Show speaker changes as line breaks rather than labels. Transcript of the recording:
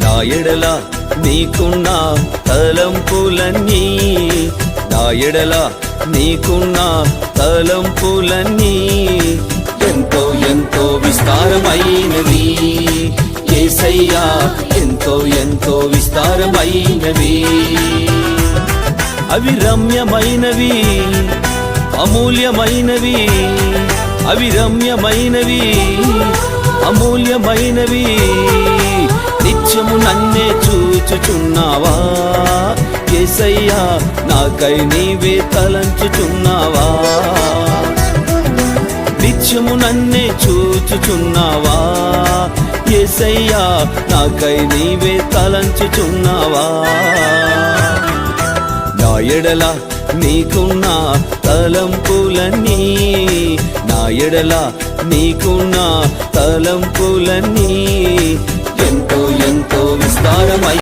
నా ఎడల నీకున్న తలంపులన్నీ, నా ఎడల నీకున్న తలంపులన్నీ ఎంతో ఎంతో విస్తారమైనవి యేసయ్యా, ఎంతో ఎంతో విస్తారమైనవి. అవి రమ్యమైనవి, అమూల్యమైనవి, అవి రమ్యమైనవి, అమూల్యమైనవి. నిత్యము నన్నే చూచుచున్నావా యేసయ్యా, నాకై నీవే తలంచుచున్నావా. నిత్యము నన్నే చూచుచున్నావా యేసయ్యా, నాకై నీవే తలంచుచున్నావా. నా ఎడల నీకున్న తలంపులన్నీ, నా ఎడల నీకున్న తలంపులన్నీ